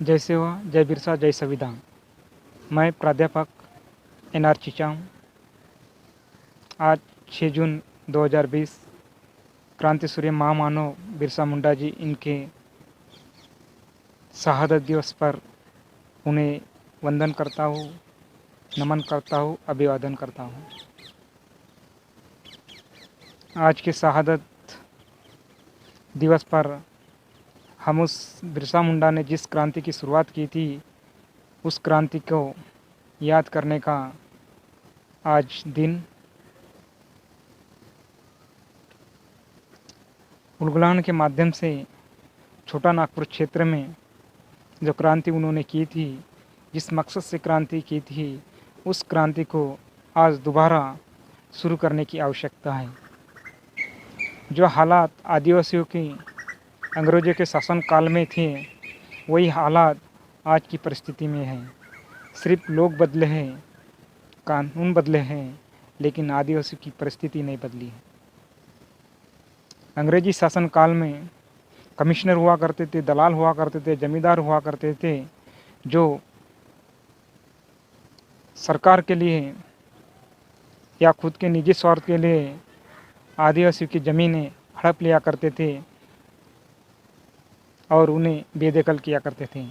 जय सेवा, जय बिरसा, जय संविधान। मैं प्राध्यापक NR चिचा हूँ। आज 6 जून 2020 क्रांति सूर्य महामानव बिरसा मुंडा जी इनके शहादत दिवस पर उन्हें वंदन करता हूँ, नमन करता हूँ, अभिवादन करता हूँ। आज के शहादत दिवस पर हम उस बिरसा मुंडा ने जिस क्रांति की शुरुआत की थी, उस क्रांति को याद करने का आज दिन उलगुलान के माध्यम से छोटा नागपुर क्षेत्र में जो क्रांति उन्होंने की थी, जिस मकसद से क्रांति की थी, उस क्रांति को आज दोबारा शुरू करने की आवश्यकता है। जो हालात आदिवासियों की अंग्रेज़ों के शासन काल में थे, वही हालात आज की परिस्थिति में हैं। सिर्फ लोग बदले हैं, कानून बदले हैं, लेकिन आदिवासियों की परिस्थिति नहीं बदली है। अंग्रेजी शासन काल में कमिश्नर हुआ करते थे, दलाल हुआ करते थे, जमींदार हुआ करते थे, जो सरकार के लिए या खुद के निजी स्वार्थ के लिए आदिवासियों की ज़मीनें हड़प लिया करते थे और उन्हें बेदखल किया करते थे।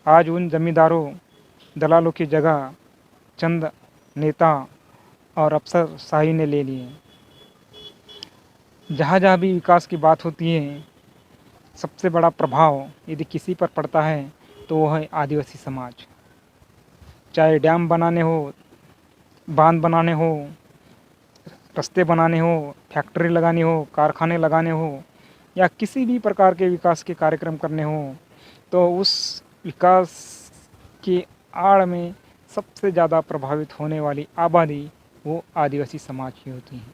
आज उन जमींदारों, दलालों की जगह चंद नेता और अफसरशाही ने ले लिए। जहाँ जहाँ भी विकास की बात होती है, सबसे बड़ा प्रभाव यदि किसी पर पड़ता है तो वो है आदिवासी समाज। चाहे डैम बनाने हो, बांध बनाने हो, रास्ते बनाने हो, फैक्ट्री लगानी हो, कारखाने लगाने हो, या किसी भी प्रकार के विकास के कार्यक्रम करने हो, तो उस विकास की आड़ में सबसे ज़्यादा प्रभावित होने वाली आबादी वो आदिवासी समाज की होती है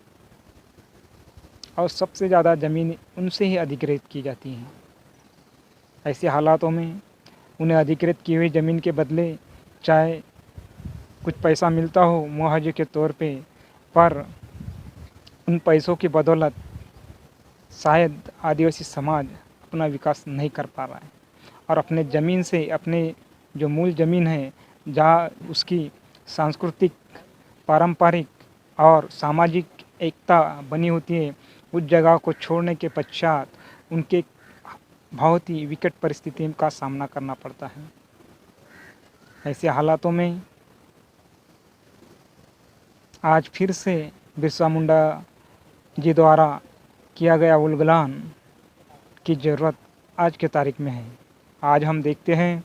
और सबसे ज़्यादा ज़मीन उनसे ही अधिग्रहित की जाती हैं। ऐसे हालातों में उन्हें अधिकृत की हुई ज़मीन के बदले चाहे कुछ पैसा मिलता हो मुआवजे के तौर पे, पर उन पैसों की बदौलत शायद आदिवासी समाज अपना विकास नहीं कर पा रहा है और अपने ज़मीन से, अपने जो मूल ज़मीन है, जहाँ उसकी सांस्कृतिक, पारंपरिक और सामाजिक एकता बनी होती है, उस जगह को छोड़ने के पश्चात उनके बहुत ही विकट परिस्थितियों का सामना करना पड़ता है। ऐसे हालातों में आज फिर से बिरसा मुंडा जी द्वारा किया गया उलगुलान की ज़रूरत आज के तारीख में है। आज हम देखते हैं,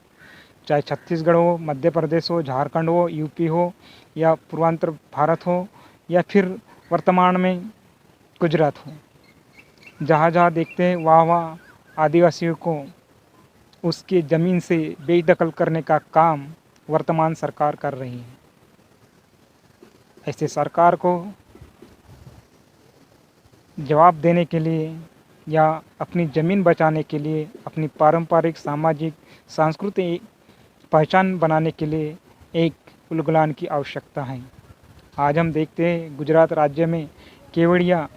चाहे छत्तीसगढ़ हो, मध्य प्रदेश हो, झारखंड हो, यूपी हो, या पूर्वांचल भारत हो, या फिर वर्तमान में गुजरात हो, जहाँ जहाँ देखते हैं वहाँ वहाँ आदिवासियों को उसकी ज़मीन से बेदखल करने का काम वर्तमान सरकार कर रही है। ऐसे सरकार को जवाब देने के लिए या अपनी ज़मीन बचाने के लिए, अपनी पारंपरिक, सामाजिक, सांस्कृतिक पहचान बनाने के लिए एक उलगुलान की आवश्यकता है। आज हम देखते हैं गुजरात राज्य में केवड़िया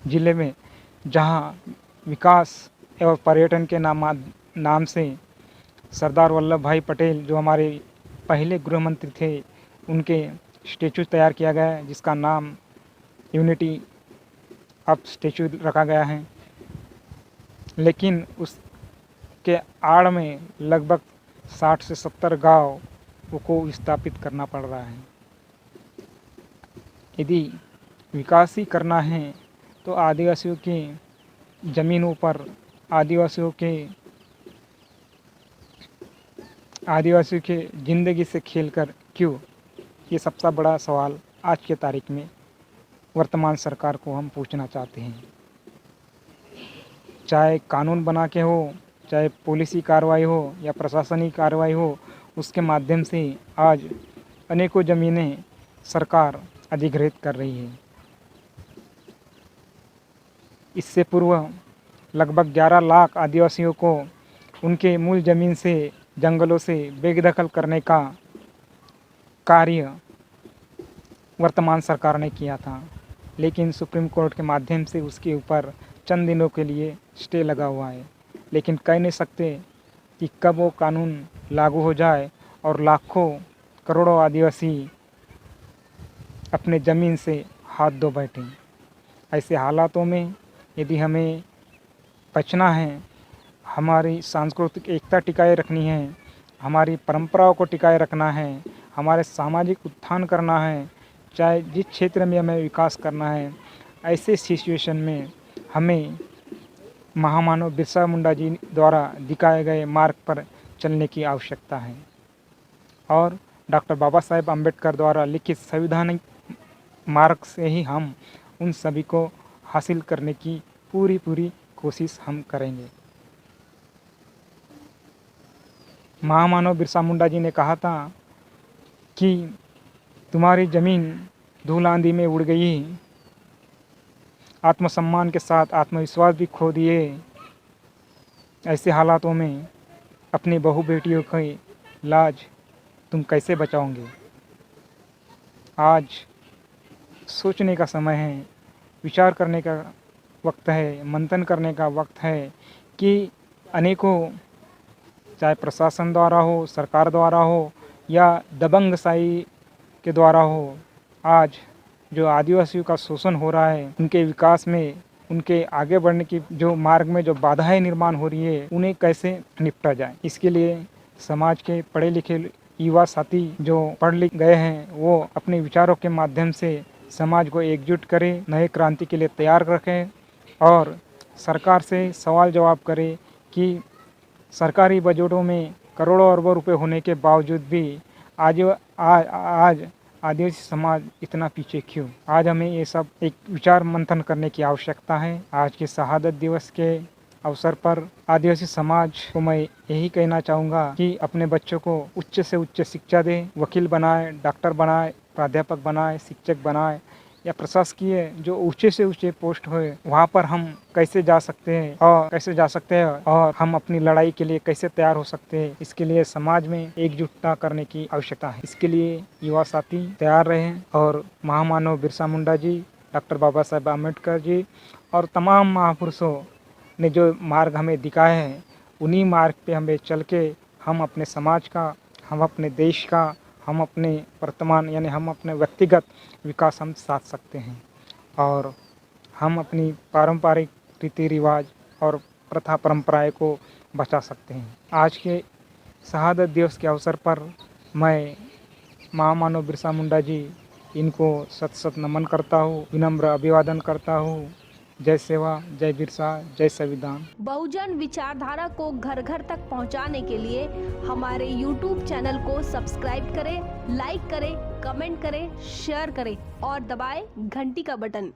ज़िले में, जहाँ विकास एवं पर्यटन के नाम से सरदार वल्लभ भाई पटेल, जो हमारे पहले गृह मंत्री थे, उनके स्टेचू तैयार किया गया है, जिसका नाम यूनिटी ऑफ स्टेचू रखा गया है। लेकिन उसके आड़ में लगभग 60 से 70 गांव को स्थापित करना पड़ रहा है। यदि विकास ही करना है तो आदिवासियों की ज़मीनों पर आदिवासियों के ज़िंदगी से खेलकर क्यों, ये सबसे बड़ा सवाल आज के तारीख में वर्तमान सरकार को हम पूछना चाहते हैं। चाहे कानून बना के हो, चाहे पुलिसी कार्रवाई हो या प्रशासनिक कार्रवाई हो, उसके माध्यम से आज अनेकों ज़मीनें सरकार अधिग्रहित कर रही है। इससे पूर्व लगभग 11 लाख आदिवासियों को उनके मूल ज़मीन से, जंगलों से बेदखल करने का कार्य वर्तमान सरकार ने किया था, लेकिन सुप्रीम कोर्ट के माध्यम से उसके ऊपर चंद दिनों के लिए स्टे लगा हुआ है। लेकिन कह नहीं सकते कि कब वो कानून लागू हो जाए और लाखों करोड़ों आदिवासी अपने ज़मीन से हाथ धो बैठें। ऐसे हालातों में यदि हमें बचना है, हमारी सांस्कृतिक एकता टिकाए रखनी है, हमारी परंपराओं को टिकाए रखना है, हमारे सामाजिक उत्थान करना है, चाहे जिस क्षेत्र में हमें विकास करना है, ऐसे सिचुएशन में हमें महामानव बिरसा मुंडा जी द्वारा दिखाए गए मार्ग पर चलने की आवश्यकता है और डॉक्टर बाबा साहेब अम्बेडकर द्वारा लिखित संवैधानिक मार्ग से ही हम उन सभी को हासिल करने की पूरी कोशिश हम करेंगे। महामानव बिरसा मुंडा जी ने कहा था कि तुम्हारी ज़मीन धूल आंधी में उड़ गई, आत्मसम्मान के साथ आत्मविश्वास भी खो दिए। ऐसे हालातों में अपनी बहू बेटियों की लाज तुम कैसे बचाओगे? आज सोचने का समय है, विचार करने का वक्त है, मंथन करने का वक्त है कि अनेकों, चाहे प्रशासन द्वारा हो, सरकार द्वारा हो या दबंगशाही के द्वारा हो, आज जो आदिवासियों का शोषण हो रहा है, उनके विकास में, उनके आगे बढ़ने की जो मार्ग में जो बाधाएं निर्माण हो रही है, उन्हें कैसे निपटा जाए। इसके लिए समाज के पढ़े लिखे युवा साथी जो पढ़ लिख गए हैं, वो अपने विचारों के माध्यम से समाज को एकजुट करें, नए क्रांति के लिए तैयार रखें और सरकार से सवाल जवाब करें कि सरकारी बजटों में करोड़ों अरबों रुपए होने के बावजूद भी आज आदिवासी समाज इतना पीछे क्यों? आज हमें ये सब एक विचार मंथन करने की आवश्यकता है। आज के शहादत दिवस के अवसर पर आदिवासी समाज को मैं यही कहना चाहूँगा कि अपने बच्चों को उच्च से उच्च शिक्षा दें, वकील बनाए, डॉक्टर बनाए, प्राध्यापक बनाए, शिक्षक बनाए या प्रशासकीय जो ऊंचे से ऊंचे पोस्ट हो, वहाँ पर हम कैसे जा सकते हैं और हम अपनी लड़ाई के लिए कैसे तैयार हो सकते हैं। इसके लिए समाज में एकजुटता करने की आवश्यकता है। इसके लिए युवा साथी तैयार रहें और महामानव बिरसा मुंडा जी, डॉक्टर बाबा साहेब अम्बेडकर जी और तमाम महापुरुषों ने जो मार्ग हमें दिखाए हैं, उन्हीं मार्ग पे हमें चल के हम अपने समाज का, हम अपने देश का, हम अपने वर्तमान यानी हम अपने व्यक्तिगत विकास हम साध सकते हैं और हम अपनी पारंपरिक रीति रिवाज और प्रथा परंपराएं को बचा सकते हैं। आज के शहादत दिवस के अवसर पर मैं महामानव बिरसा मुंडा जी, इनको सत सत नमन करता हूँ, विनम्र अभिवादन करता हूँ। जय सेवा, जय बिरसा, जय संविधान। बहुजन विचारधारा को घर घर तक पहुंचाने के लिए हमारे YouTube चैनल को सब्सक्राइब करें, लाइक करें, कमेंट करें, शेयर करें और दबाएं घंटी का बटन।